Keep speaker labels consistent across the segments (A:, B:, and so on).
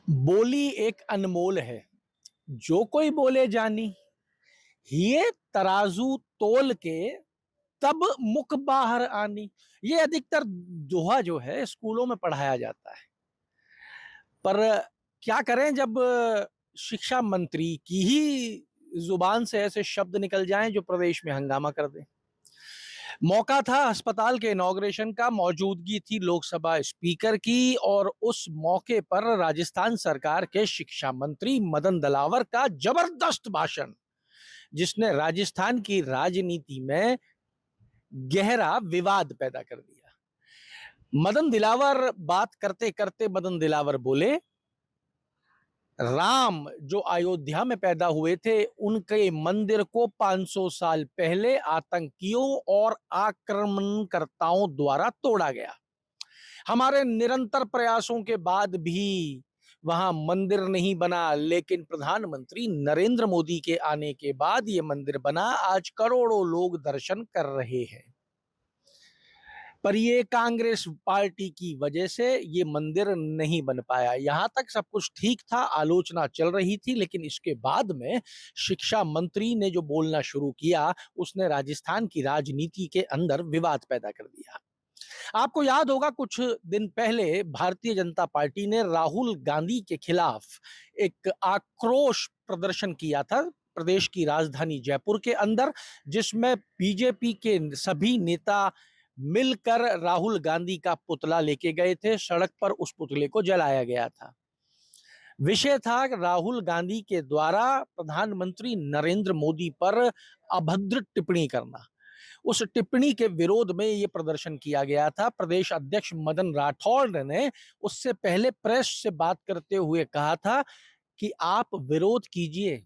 A: बोली एक अनमोल है। जो कोई बोले जानी, ये तराजू तोल के तब मुख बाहर आनी। ये अधिकतर दोहा जो है स्कूलों में पढ़ाया जाता है। पर क्या करें जब शिक्षा मंत्री की ही जुबान से ऐसे शब्द निकल जाएं जो प्रदेश में हंगामा कर दें। मौका था अस्पताल के इनॉग्रेशन का, मौजूदगी थी लोकसभा स्पीकर की, और उस मौके पर राजस्थान सरकार के शिक्षा मंत्री मदन दलावर का जबरदस्त भाषण, जिसने राजस्थान की राजनीति में गहरा विवाद पैदा कर दिया। मदन दिलावर बात करते करते मदन दिलावर बोले, राम जो अयोध्या में पैदा हुए थे, उनके मंदिर को 500 साल पहले आतंकियों और आक्रमणकर्ताओं द्वारा तोड़ा गया। हमारे निरंतर प्रयासों के बाद भी वहां मंदिर नहीं बना, लेकिन प्रधानमंत्री नरेंद्र मोदी के आने के बाद यह मंदिर बना। आज करोड़ों लोग दर्शन कर रहे हैं। पर ये कांग्रेस पार्टी की वजह से ये मंदिर नहीं बन पाया। यहां तक सब कुछ ठीक था, आलोचना चल रही थी, लेकिन इसके बाद में शिक्षा मंत्री ने जो बोलना शुरू किया, उसने राजस्थान की राजनीति के अंदर विवाद पैदा कर दिया। आपको याद होगा, कुछ दिन पहले भारतीय जनता पार्टी ने राहुल गांधी के खिलाफ एक आक्रोश प्रदर्शन किया था प्रदेश की राजधानी जयपुर के अंदर, जिसमें बीजेपी के सभी नेता मिलकर राहुल गांधी का पुतला लेके गए थे। सड़क पर उस पुतले को जलाया गया था। विषय था राहुल गांधी के द्वारा प्रधानमंत्री नरेंद्र मोदी पर अभद्र टिप्पणी करना। उस टिप्पणी के विरोध में यह प्रदर्शन किया गया था। प्रदेश अध्यक्ष मदन राठौड़ ने उससे पहले प्रेस से बात करते हुए कहा था कि आप विरोध कीजिए,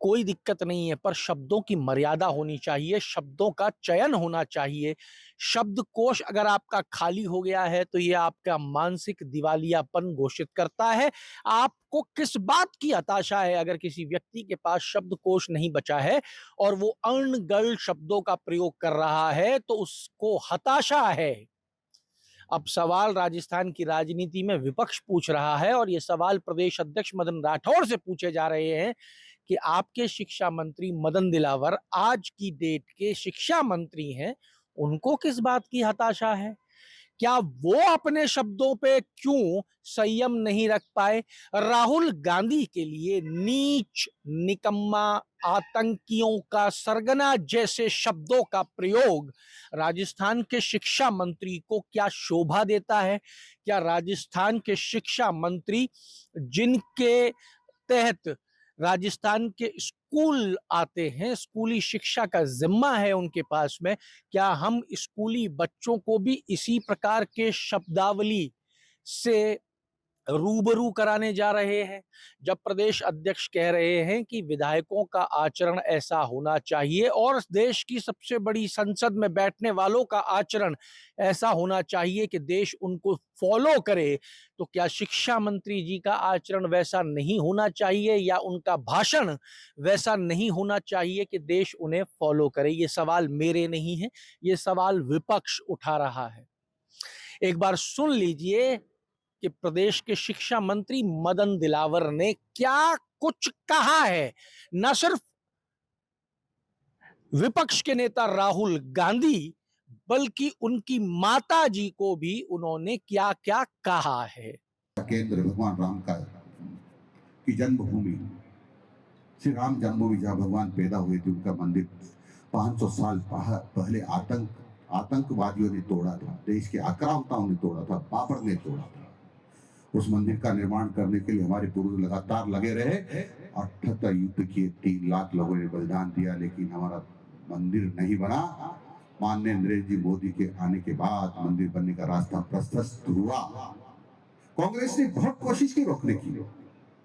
A: कोई दिक्कत नहीं है, पर शब्दों की मर्यादा होनी चाहिए, शब्दों का चयन होना चाहिए। शब्दकोश अगर आपका खाली हो गया है तो यह आपका मानसिक दिवालियापन घोषित करता है। आपको किस बात की हताशा है? अगर किसी व्यक्ति के पास शब्दकोश नहीं बचा है और वो अनर्गल शब्दों का प्रयोग कर रहा है तो उसको हताशा है। अब सवाल राजस्थान की राजनीति में विपक्ष पूछ रहा है, और ये सवाल प्रदेश अध्यक्ष मदन राठौड़ से पूछे जा रहे हैं कि आपके शिक्षा मंत्री मदन दिलावर आज की डेट के शिक्षा मंत्री हैं, उनको किस बात की हताशा है? क्या वो अपने शब्दों पे क्यों संयम नहीं रख पाए? राहुल गांधी के लिए नीच, निकम्मा, आतंकियों का सरगना जैसे शब्दों का प्रयोग राजस्थान के शिक्षा मंत्री को क्या शोभा देता है? क्या राजस्थान के शिक्षा मंत्री, जिनके तहत राजस्थान के स्कूल आते हैं, स्कूली शिक्षा का जिम्मा है उनके पास में, क्या हम स्कूली बच्चों को भी इसी प्रकार के शब्दावली से रूबरू कराने जा रहे हैं? जब प्रदेश अध्यक्ष कह रहे हैं कि विधायकों का आचरण ऐसा होना चाहिए और देश की सबसे बड़ी संसद में बैठने वालों का आचरण ऐसा होना चाहिए कि देश उनको फॉलो करे, तो क्या शिक्षा मंत्री जी का आचरण वैसा नहीं होना चाहिए, या उनका भाषण वैसा नहीं होना चाहिए कि देश उन्हें फॉलो करे? ये सवाल मेरे नहीं है, ये सवाल विपक्ष उठा रहा है। एक बार सुन लीजिए कि प्रदेश के शिक्षा मंत्री मदन दिलावर ने क्या कुछ कहा है। न सिर्फ विपक्ष के नेता राहुल गांधी, बल्कि उनकी माता जी को भी उन्होंने क्या क्या कहा है।
B: केंद्र भगवान राम का की जन्मभूमि, श्री राम जन्मभूमि, जहाँ भगवान पैदा हुए थे, उनका मंदिर 500 साल पहले आतंकवादियों ने तोड़ा था, देश के आक्रामताओं ने तोड़ा था, बाबर ने तोड़ा था। उस मंदिर का निर्माण करने के लिए हमारे पूर्वज लगातार लगे रहे, 78 युद्ध किए, 3 लाख लोगों ने बलिदान दिया, लेकिन हमारा मंदिर नहीं बना। माननीय नरेंद्र जी मोदी के आने के बाद मंदिर बनने का रास्ता प्रशस्त हुआ। कांग्रेस ने बहुत कोशिश की रोकने की,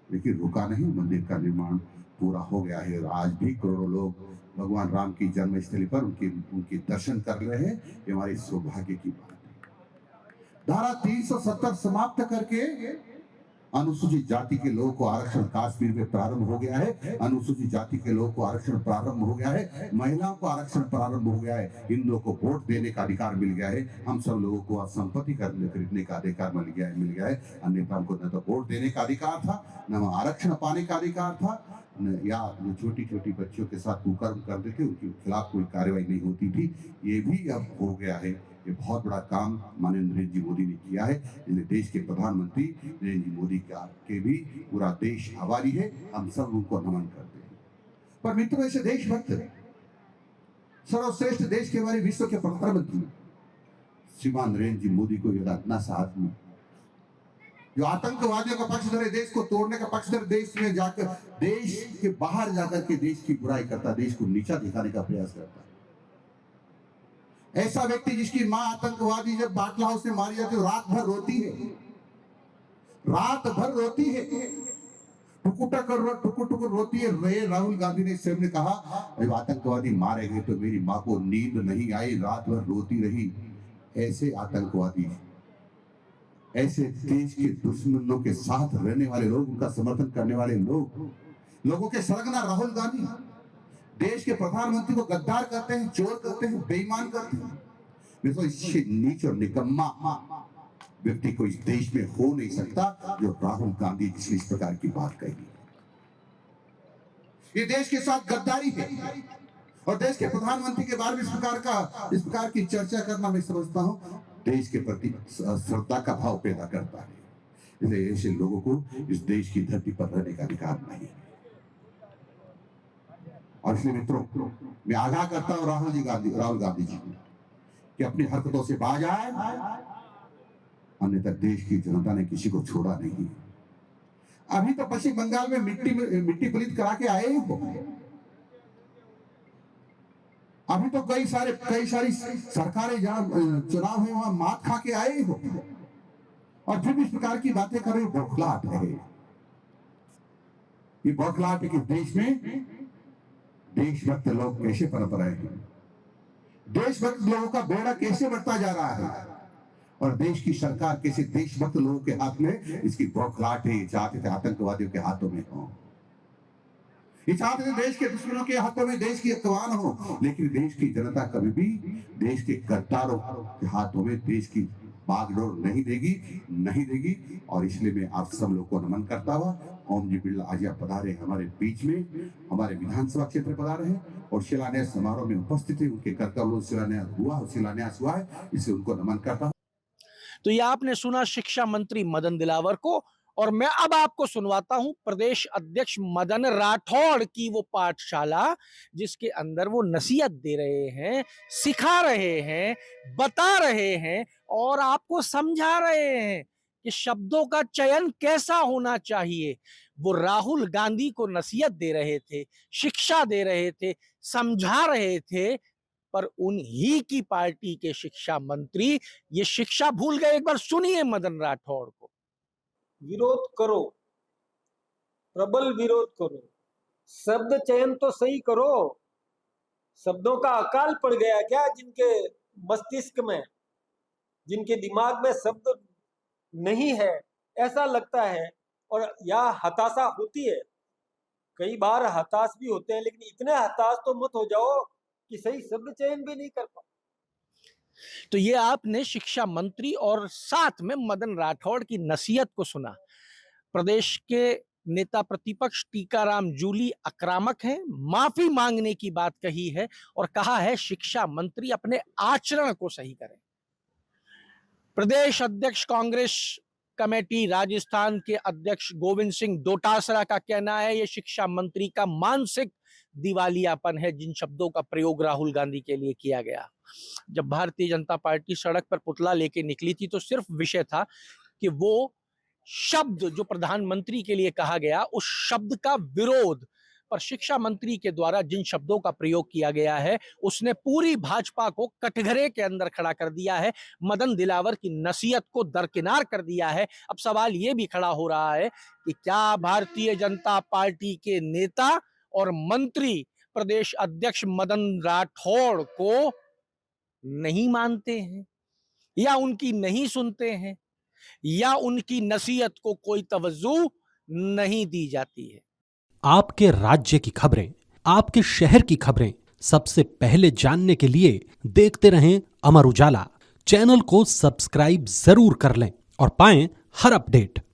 B: लेकिन रुका नहीं, मंदिर का निर्माण पूरा हो गया है। आज भी करोड़ों लोग भगवान राम की जन्मस्थली पर उनके दर्शन कर रहे हैं। ये हमारी सौभाग्य की बात है। धारा 370 समाप्त करके अनुसूचित जाति के लोगों को आरक्षण कश्मीर में प्रारंभ हो गया है। अनुसूचित जाति के लोगों को आरक्षण प्रारंभ हो गया है। महिलाओं को आरक्षण प्रारंभ हो गया है। इन लोगों को वोट देने का अधिकार मिल गया है। हम सब लोगों को संपत्ति खरीदने का अधिकार मिल गया है। अन्यथा को न तो वोट देने का अधिकार था, न आरक्षण पाने का अधिकार था, या जो छोटी छोटी बच्चियों के साथ कुकर्म करते थे उनके खिलाफ कोई कार्रवाई नहीं होती थी। ये भी अब हो गया है। ये बहुत बड़ा काम माननीय नरेंद्र जी मोदी ने किया है। इसलिए देश के प्रधानमंत्री नरेंद्र जी मोदी के भी पूरा देश आभारी है। हम सब उनको नमन करते हैं। पर मित्रों, ऐसे देशभक्त सर्वश्रेष्ठ देश के हमारे विश्व के प्रधानमंत्री श्रीमान नरेंद्र जी मोदी को यदि इतना सा आदमी जो आतंकवादियों का पक्ष धरे, देश को तोड़ने का पक्ष धरे, देश में जाकर, देश के बाहर जाकर के देश की बुराई करता, देश को नीचा दिखाने का प्रयास करता, ऐसा व्यक्ति जिसकी मां आतंकवादी जब बाटला हाउस में मारी जाती है रात भर रोती है, रात भर रोती है, टुकुर टुकुर रोती है। राहुल गांधी ने स्वयं ने कहा, जब आतंकवादी मारे गए तो मेरी मां को नींद नहीं आई, रात भर रोती रही। ऐसे आतंकवादी, ऐसे देश के दुश्मनों के साथ रहने वाले लोग, उनका समर्थन करने वाले लोगों के सरगना राहुल गांधी देश के प्रधानमंत्री को गद्दार करते हैं, चोर करते हैं, बेईमान करते हैं। देखो, इससे नीच और निकम्मा व्यक्ति को इस देश में हो नहीं सकता जो राहुल गांधी जिसने इस प्रकार की बात कही। ये देश के साथ गद्दारी है और देश के प्रधानमंत्री के बारे में इस प्रकार की चर्चा करना मैं समझता हूं देश के प्रति श्रद्धा का भाव पैदा करता है। इसलिए ऐसे लोगों को इस देश की धरती पर रहने का अधिकार नहीं है। और इसलिए मित्रों, मैं आगाह करता हूं राहुल गांधी जी को कि अपनी हरकतों से बाज आए, अन्यथा देश की जनता ने किसी को छोड़ा नहीं। अभी तो पश्चिम बंगाल में मिट्टी पलीत करा के आए हो। अभी तो कई सारी सरकारें जहां चुनाव हुए वहां मात खा के आए हो और फिर इस प्रकार की बातें कर रहे हो। बौखलाहट है ये, बौखलाहट है कि देश में देशभक्त लोग कैसे पनप रहे हैं, देशभक्त लोगों का बेड़ा कैसे बढ़ता जा रहा है और देश की सरकार कैसे देशभक्त लोगों के हाथ में इसकी बौखलाहट है। चाहते थे आतंकवादियों के हाथों में हो, ये चाहते थे देश के दुश्मनों के हाथों में देश की अखबार हो, लेकिन देश की जनता कभी भी देश के गद्दारों के हाथों में देश की बागडोर नहीं देगी। और इसलिए मैं आप सब लोग को नमन करता हुआ, ओम जी बिरला आज पधारे हमारे बीच में, हमारे विधानसभा क्षेत्र पधारे हैं और शिलान्यास समारोह में उपस्थित है। उनके कर्तव्यों शिलान्यास हुआ है, इसलिए उनको नमन करता हूँ।
A: तो ये आपने सुना शिक्षा मंत्री मदन दिलावर को, और मैं अब आपको सुनवाता हूं प्रदेश अध्यक्ष मदन राठौड़ की वो पाठशाला जिसके अंदर वो नसीहत दे रहे हैं, सिखा रहे हैं, बता रहे हैं और आपको समझा रहे हैं कि शब्दों का चयन कैसा होना चाहिए। वो राहुल गांधी को नसीहत दे रहे थे, शिक्षा दे रहे थे, समझा रहे थे, पर उन्हीं की पार्टी के शिक्षा मंत्री ये शिक्षा भूल गए। एक बार सुनिए मदन राठौड़ को।
C: विरोध करो, प्रबल विरोध करो, शब्द चयन तो सही करो। शब्दों का अकाल पड़ गया क्या जिनके मस्तिष्क में, जिनके दिमाग में शब्द नहीं है, ऐसा लगता है। और या हताशा होती है, कई बार हताश भी होते हैं, लेकिन इतने हताश तो मत हो जाओ कि सही शब्द चयन भी नहीं कर पाओ।
A: तो ये आपने शिक्षा मंत्री और साथ में मदन राठौड़ की नसीहत को सुना। प्रदेश के नेता प्रतिपक्ष टीकाराम जूली आक्रामक हैं, माफी मांगने की बात कही है और कहा है शिक्षा मंत्री अपने आचरण को सही करें। प्रदेश अध्यक्ष कांग्रेस कमेटी राजस्थान के अध्यक्ष गोविंद सिंह डोटासरा का कहना है ये शिक्षा मंत्री का मानसिक दिवालियापन है जिन शब्दों का प्रयोग राहुल गांधी के लिए किया गया। जब भारतीय जनता पार्टी सड़क पर पुतला लेके निकली थी तो सिर्फ विषय था कि वो शब्द जो प्रधानमंत्री के लिए कहा गया उस शब्द का विरोध, पर शिक्षा मंत्री के द्वारा जिन शब्दों का प्रयोग किया गया है उसने पूरी भाजपा को कटघरे के अंदर खड़ा कर दिया है, मदन दिलावर की नसीहत को दरकिनार कर दिया है। अब सवाल ये भी खड़ा हो रहा है कि क्या भारतीय जनता पार्टी के नेता और मंत्री प्रदेश अध्यक्ष मदन राठौड़ को नहीं मानते हैं या उनकी नहीं सुनते हैं? या उनकी नसीहत को कोई तवज्जो नहीं दी जाती है।
D: आपके राज्य की खबरें, आपके शहर की खबरें सबसे पहले जानने के लिए देखते रहें अमर उजाला। चैनल को सब्सक्राइब जरूर कर लें और पाएं हर अपडेट।